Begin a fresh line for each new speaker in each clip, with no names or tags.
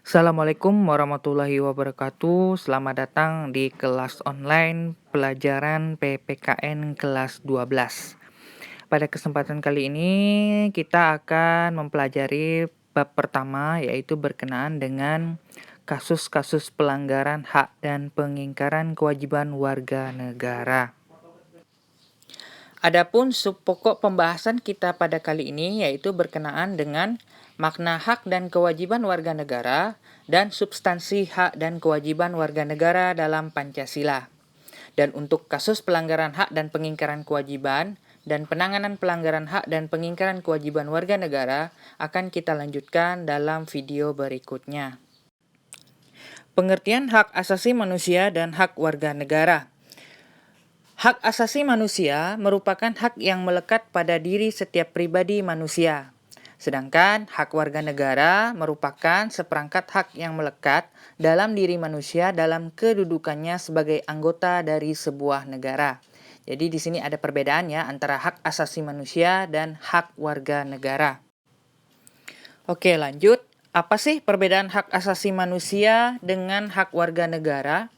Assalamualaikum warahmatullahi wabarakatuh. Selamat datang di kelas online pelajaran PPKN kelas 12. Pada kesempatan kali ini kita akan mempelajari bab pertama, yaitu berkenaan dengan kasus-kasus pelanggaran hak dan pengingkaran kewajiban warga negara. Adapun sub pokok pembahasan kita pada kali ini yaitu berkenaan dengan makna hak dan kewajiban warga negara dan substansi hak dan kewajiban warga negara dalam Pancasila. Dan untuk kasus pelanggaran hak dan pengingkaran kewajiban dan penanganan pelanggaran hak dan pengingkaran kewajiban warga negara akan kita lanjutkan dalam video berikutnya. Pengertian hak asasi manusia dan hak warga negara. Hak asasi manusia merupakan hak yang melekat pada diri setiap pribadi manusia. Sedangkan hak warga negara merupakan seperangkat hak yang melekat dalam diri manusia dalam kedudukannya sebagai anggota dari sebuah negara. Jadi di sini ada perbedaan ya antara hak asasi manusia dan hak warga negara. Oke, lanjut. Apa sih perbedaan hak asasi manusia dengan hak warga negara?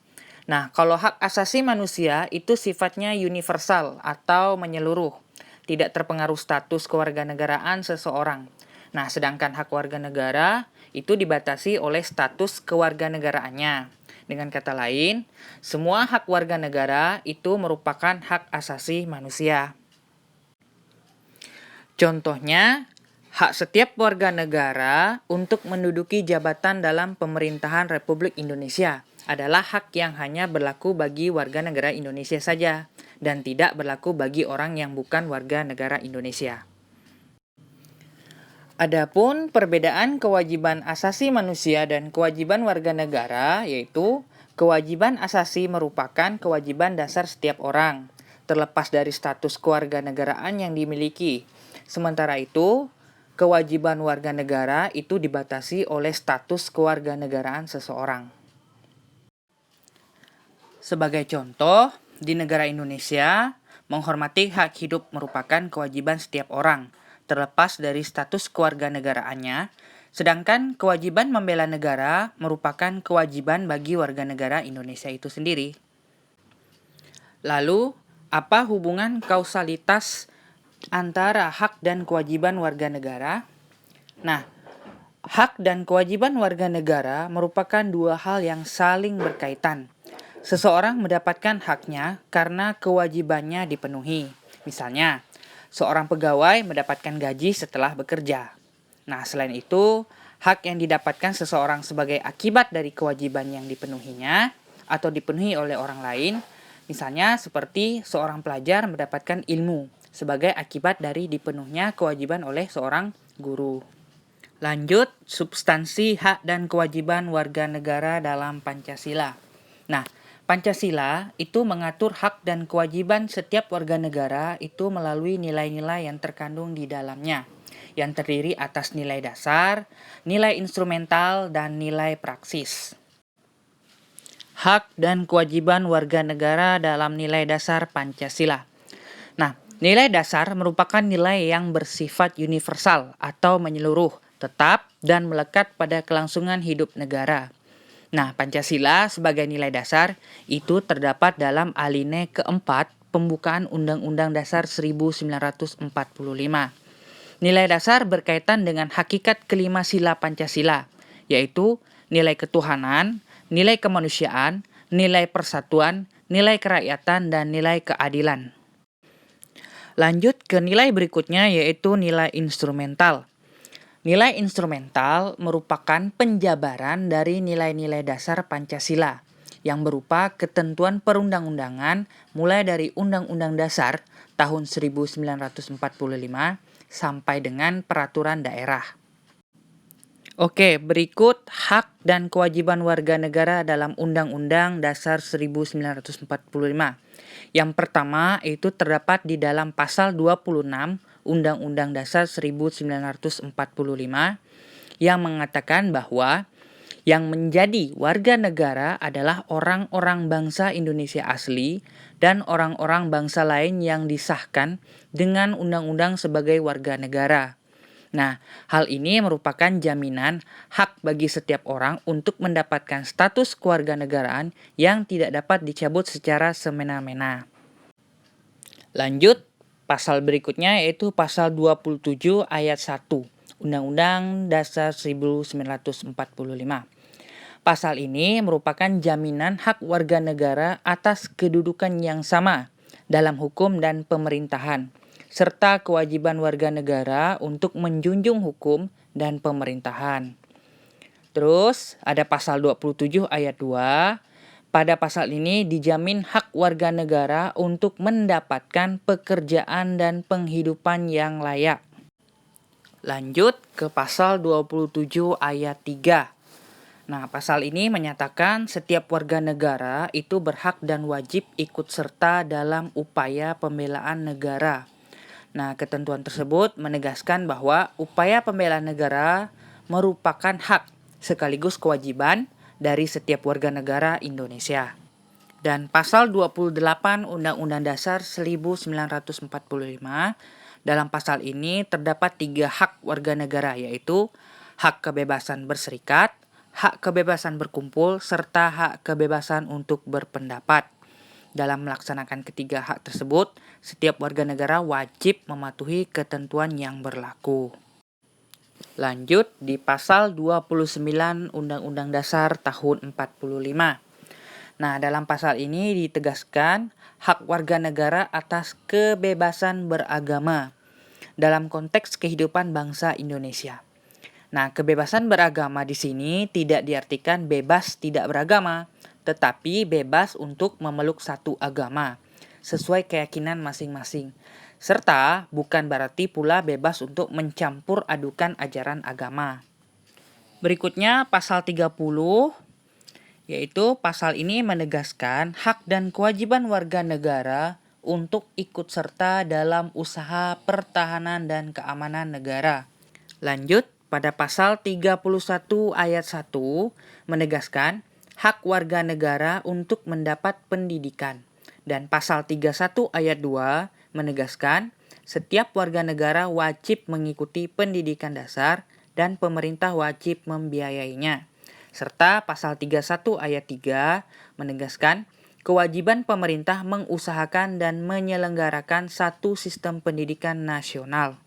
Nah, kalau hak asasi manusia itu sifatnya universal atau menyeluruh, tidak terpengaruh status kewarganegaraan seseorang. Nah, sedangkan hak warga negara itu dibatasi oleh status kewarganegaraannya. Dengan kata lain, semua hak warga negara itu merupakan hak asasi manusia. Contohnya, hak setiap warga negara untuk menduduki jabatan dalam pemerintahan Republik Indonesia adalah hak yang hanya berlaku bagi warga negara Indonesia saja dan tidak berlaku bagi orang yang bukan warga negara Indonesia. Adapun perbedaan kewajiban asasi manusia dan kewajiban warga negara yaitu kewajiban asasi merupakan kewajiban dasar setiap orang, terlepas dari status kewarganegaraan yang dimiliki. Sementara itu, kewajiban warga negara itu dibatasi oleh status kewarganegaraan seseorang. Sebagai contoh, di negara Indonesia, menghormati hak hidup merupakan kewajiban setiap orang, terlepas dari status kewarganegaraannya, sedangkan kewajiban membela negara merupakan kewajiban bagi warga negara Indonesia itu sendiri. Lalu, apa hubungan kausalitas antara hak dan kewajiban warga negara? Nah, hak dan kewajiban warga negara merupakan dua hal yang saling berkaitan. Seseorang mendapatkan haknya karena kewajibannya dipenuhi. Misalnya, seorang pegawai mendapatkan gaji setelah bekerja. Nah, selain itu, hak yang didapatkan seseorang sebagai akibat dari kewajiban yang dipenuhinya atau dipenuhi oleh orang lain, misalnya seperti seorang pelajar mendapatkan ilmu sebagai akibat dari dipenuhnya kewajiban oleh seorang guru. Lanjut, substansi hak dan kewajiban warga negara dalam Pancasila. Nah, Pancasila itu mengatur hak dan kewajiban setiap warga negara itu melalui nilai-nilai yang terkandung di dalamnya, yang terdiri atas nilai dasar, nilai instrumental, dan nilai praksis. Hak dan kewajiban warga negara dalam nilai dasar Pancasila. Nah, nilai dasar merupakan nilai yang bersifat universal atau menyeluruh, tetap, dan melekat pada kelangsungan hidup negara. Nah, Pancasila sebagai nilai dasar itu terdapat dalam alinea keempat pembukaan Undang-Undang Dasar 1945. Nilai dasar berkaitan dengan hakikat kelima sila Pancasila, yaitu nilai ketuhanan, nilai kemanusiaan, nilai persatuan, nilai kerakyatan, dan nilai keadilan. Lanjut ke nilai berikutnya yaitu nilai instrumental. Nilai instrumental merupakan penjabaran dari nilai-nilai dasar Pancasila yang berupa ketentuan perundang-undangan mulai dari Undang-Undang Dasar tahun 1945 sampai dengan peraturan daerah. Oke, berikut hak dan kewajiban warga negara dalam Undang-Undang Dasar 1945. Yang pertama itu terdapat di dalam pasal 26 Undang-Undang Dasar 1945 yang mengatakan bahwa yang menjadi warga negara adalah orang-orang bangsa Indonesia asli dan orang-orang bangsa lain yang disahkan dengan undang-undang sebagai warga negara. Nah, hal ini merupakan jaminan hak bagi setiap orang untuk mendapatkan status kewarganegaraan yang tidak dapat dicabut secara semena-mena. Lanjut, pasal berikutnya yaitu pasal 27 ayat 1 Undang-Undang Dasar 1945. Pasal ini merupakan jaminan hak warga negara atas kedudukan yang sama dalam hukum dan pemerintahan, serta kewajiban warga negara untuk menjunjung hukum dan pemerintahan. Terus ada pasal 27 ayat 2. Pada pasal ini dijamin hak warga negara untuk mendapatkan pekerjaan dan penghidupan yang layak. Lanjut ke pasal 27 ayat 3. Nah, pasal ini menyatakan setiap warga negara itu berhak dan wajib ikut serta dalam upaya pembelaan negara. Nah, ketentuan tersebut menegaskan bahwa upaya pembelaan negara merupakan hak sekaligus kewajiban dari setiap warga negara Indonesia. Dan pasal 28 Undang-Undang Dasar 1945, dalam pasal ini terdapat 3 hak warga negara, yaitu hak kebebasan berserikat, hak kebebasan berkumpul, serta hak kebebasan untuk berpendapat. Dalam melaksanakan ketiga hak tersebut, setiap warga negara wajib mematuhi ketentuan yang berlaku. Lanjut di pasal 29 Undang-Undang Dasar tahun 45. Nah, dalam pasal ini ditegaskan hak warga negara atas kebebasan beragama dalam konteks kehidupan bangsa Indonesia. Nah, kebebasan beragama di sini tidak diartikan bebas tidak beragama, tetapi bebas untuk memeluk satu agama sesuai keyakinan masing-masing. Serta bukan berarti pula bebas untuk mencampur adukan ajaran agama. Berikutnya pasal 30, yaitu pasal ini menegaskan hak dan kewajiban warga negara untuk ikut serta dalam usaha pertahanan dan keamanan negara. Lanjut, pada pasal 31 ayat 1 menegaskan hak warga negara untuk mendapat pendidikan. Dan pasal 31 ayat 2 menegaskan setiap warga negara wajib mengikuti pendidikan dasar dan pemerintah wajib membiayainya. Serta pasal 31 ayat 3 menegaskan kewajiban pemerintah mengusahakan dan menyelenggarakan satu sistem pendidikan nasional.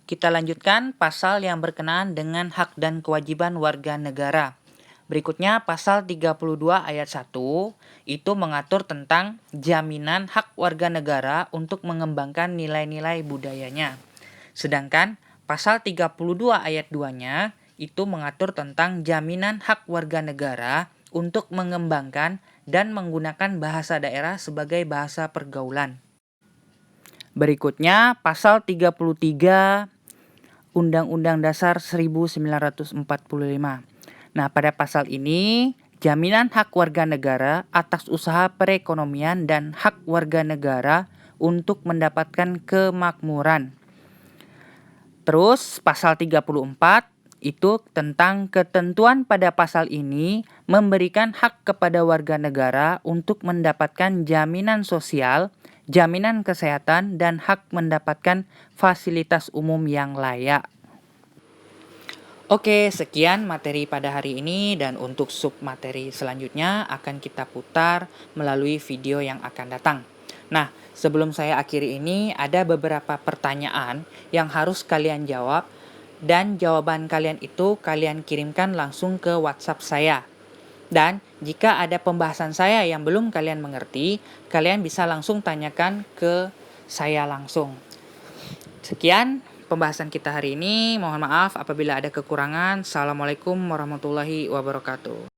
Kita lanjutkan pasal yang berkenaan dengan hak dan kewajiban warga negara. Berikutnya pasal 32 ayat 1 itu mengatur tentang jaminan hak warga negara untuk mengembangkan nilai-nilai budayanya. Sedangkan pasal 32 ayat 2-nya itu mengatur tentang jaminan hak warga negara untuk mengembangkan dan menggunakan bahasa daerah sebagai bahasa pergaulan. Berikutnya pasal 33 Undang-Undang Dasar 1945. Nah, pada pasal ini, jaminan hak warga negara atas usaha perekonomian dan hak warga negara untuk mendapatkan kemakmuran. Terus, pasal 34 itu tentang ketentuan pada pasal ini memberikan hak kepada warga negara untuk mendapatkan jaminan sosial, jaminan kesehatan, dan hak mendapatkan fasilitas umum yang layak. Oke, sekian materi pada hari ini dan untuk sub materi selanjutnya akan kita putar melalui video yang akan datang. Nah, sebelum saya akhiri ini ada beberapa pertanyaan yang harus kalian jawab dan jawaban kalian itu kalian kirimkan langsung ke WhatsApp saya. Dan jika ada pembahasan saya yang belum kalian mengerti, kalian bisa langsung tanyakan ke saya langsung. Sekian pembahasan kita hari ini. Mohon maaf apabila ada kekurangan. Assalamualaikum warahmatullahi wabarakatuh.